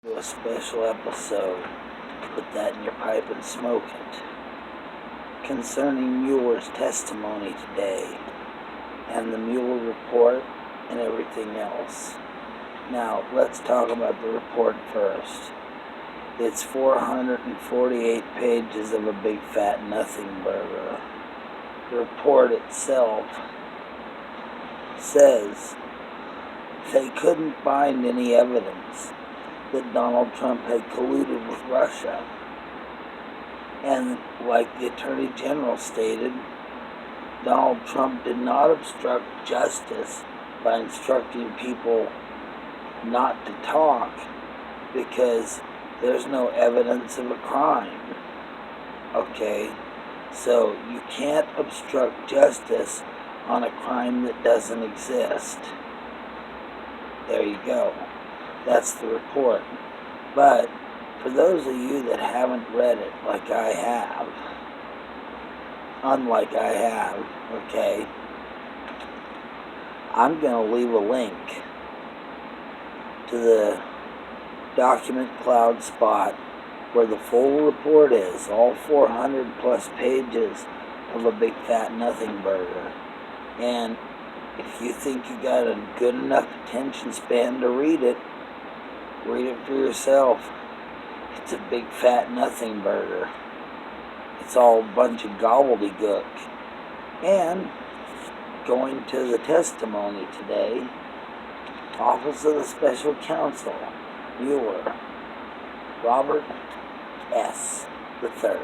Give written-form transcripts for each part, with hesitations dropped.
Do a special episode. Put that in your pipe and smoke it. Concerning Mueller's testimony today, and the Mueller report, and everything else. Now, let's talk about the report first. It's 448 pages of a big fat nothing burger. The report itself says they couldn't find any evidence that Donald Trump had colluded with Russia. And like the Attorney General stated, Donald Trump did not obstruct justice by instructing people not to talk because there's no evidence of a crime. Okay? So you can't obstruct justice on a crime that doesn't exist. There you go. That's the report. But for those of you that haven't read it like I have, unlike I have, okay, I'm going to leave a link to the document cloud spot where the full report is, all 400 plus pages of a big fat nothing burger. And if you think you got a good enough attention span to read it for yourself. It's a big fat nothing burger. It's all a bunch of gobbledygook. And going to the testimony today, Office of the Special Counsel, Mueller, Robert S. III.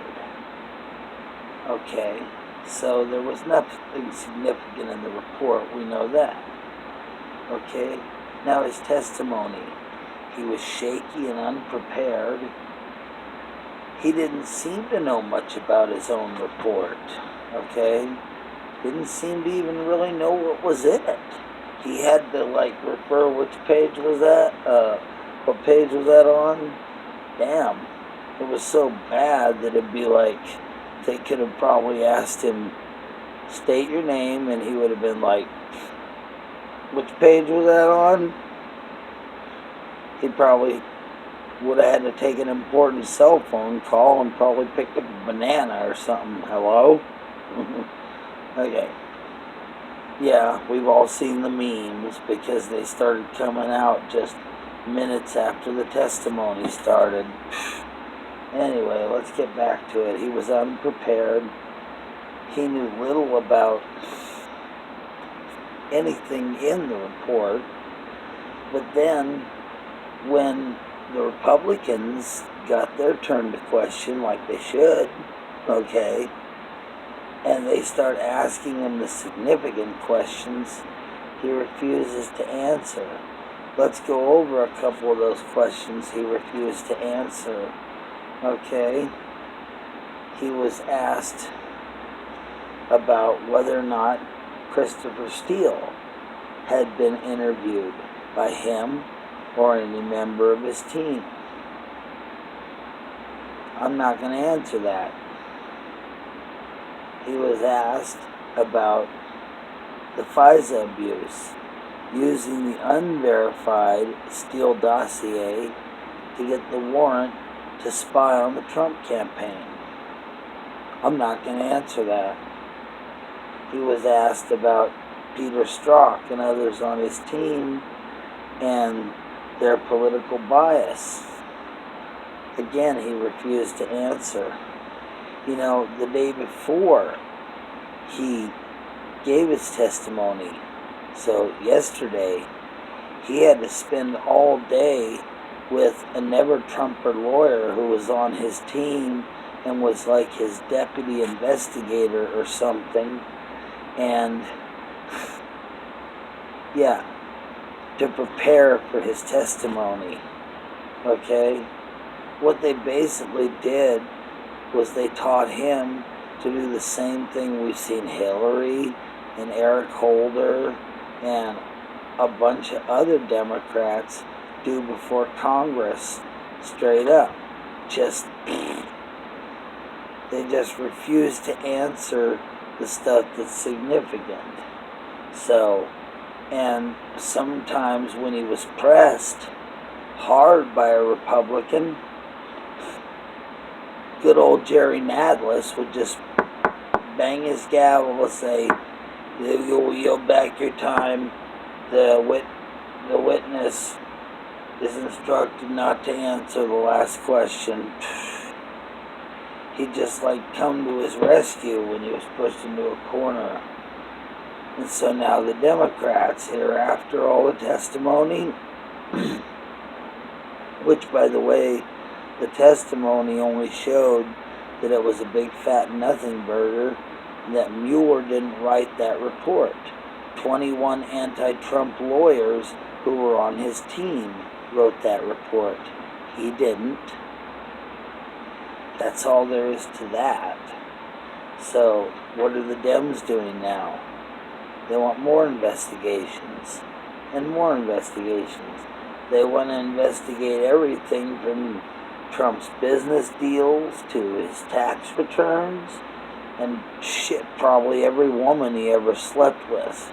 Okay, so there was nothing significant in the report, we know that. Okay, now his testimony. He was shaky and unprepared. He didn't seem to know much about his own report, okay? Didn't seem to even really know what was in it. He had to, refer, which page was that? What page was that on? Damn. It was so bad that it'd be like, they could have probably asked him, state your name, and he would have been like, which page was that on? He probably would have had to take an important cell phone call and probably picked up a banana or something. Hello? Okay. Yeah, we've all seen the memes because they started coming out just minutes after the testimony started. Anyway, let's get back to it. He was unprepared. He knew little about anything in the report. But then, when the Republicans got their turn to question, like they should, okay, and they start asking him the significant questions, he refuses to answer. Let's go over a couple of those questions he refused to answer, okay? He was asked about whether or not Christopher Steele had been interviewed by him or any member of his team. I'm not going to answer that. He was asked about the FISA abuse, using the unverified Steele dossier to get the warrant to spy on the Trump campaign. I'm not going to answer that. He was asked about Peter Strzok and others on his team and their political bias. Again, he refused to answer. You know, the day before he gave his testimony, so yesterday, he had to spend all day with a never-Trumper lawyer who was on his team and was like his deputy investigator or something. And, yeah, to prepare for his testimony, okay? What they basically did was they taught him to do the same thing we've seen Hillary and Eric Holder and a bunch of other Democrats do before Congress, straight up. They just refuse to answer the stuff that's significant. So, and sometimes when he was pressed, hard by a Republican, good old Jerry Nadler would just bang his gavel and say, "You'll yield back your time. The witness is instructed not to answer the last question." He'd just come to his rescue when he was pushed into a corner. And so now the Democrats here, after all the testimony, which, by the way, the testimony only showed that it was a big fat nothing burger, and that Mueller didn't write that report. 21 anti-Trump lawyers who were on his team wrote that report. He didn't. That's all there is to that. So, what are the Dems doing now? They want more investigations and more investigations. They want to investigate everything from Trump's business deals to his tax returns and probably every woman he ever slept with.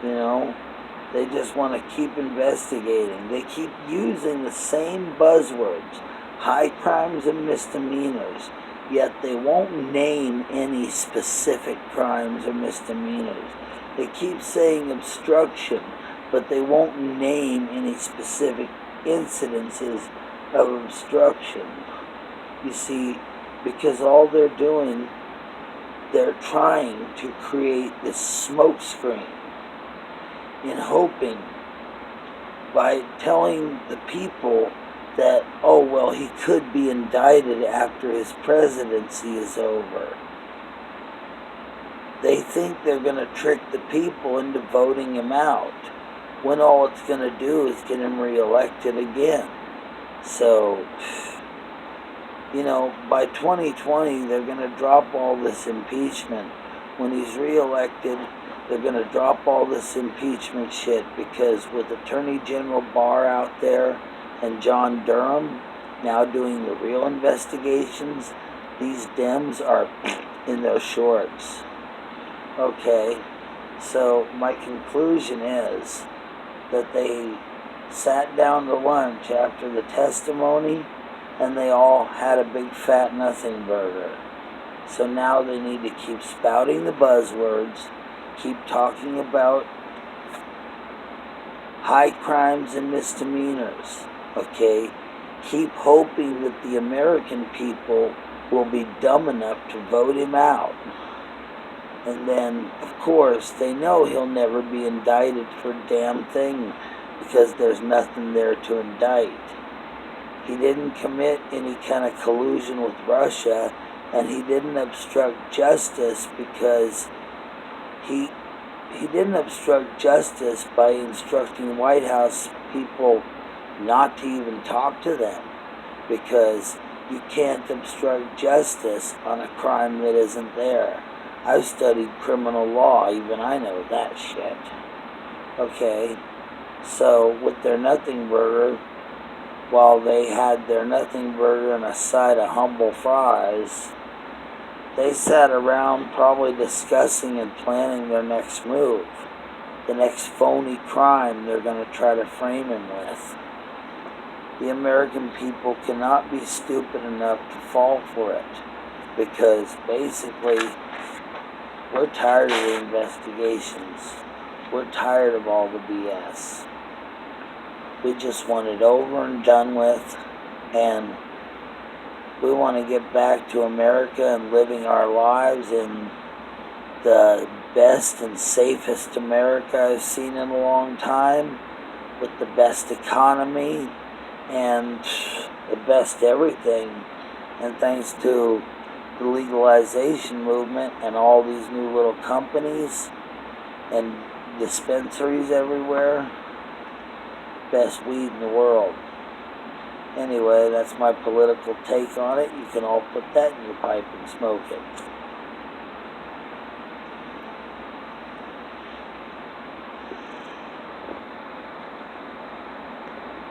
They just want to keep investigating. They keep using the same buzzwords, high crimes and misdemeanors, yet they won't name any specific crimes or misdemeanors. They keep saying obstruction, but they won't name any specific incidences of obstruction. You see, because all they're doing, they're trying to create this smokescreen in hoping, by telling the people that, oh, well, he could be indicted after his presidency is over. They think they're going to trick the people into voting him out, when all it's going to do is get him reelected again. So, by 2020, they're going to drop all this impeachment. When he's reelected, they're going to drop all this impeachment shit, because with Attorney General Barr out there and John Durham now doing the real investigations, these Dems are in their shorts. Okay, so my conclusion is that they sat down to lunch after the testimony and they all had a big fat nothing burger. So now they need to keep spouting the buzzwords, keep talking about high crimes and misdemeanors, okay? Keep hoping that the American people will be dumb enough to vote him out. And then, of course, they know he'll never be indicted for a damn thing because there's nothing there to indict. He didn't commit any kind of collusion with Russia, and he didn't obstruct justice because he didn't obstruct justice by instructing White House people not to even talk to them, because you can't obstruct justice on a crime that isn't there. I've studied criminal law, even I know that shit. Okay, so with their nothing burger, while they had their nothing burger and a side of humble fries, they sat around probably discussing and planning their next move, the next phony crime they're going to try to frame him with. The American people cannot be stupid enough to fall for it, because basically we're tired of the investigations. We're tired of all the BS. We just want it over and done with, and we want to get back to America and living our lives in the best and safest America I've seen in a long time, with the best economy and the best everything. And thanks to the legalization movement and all these new little companies and dispensaries everywhere, best weed in the world. Anyway, that's my political take on it. You can all put that in your pipe and smoke it.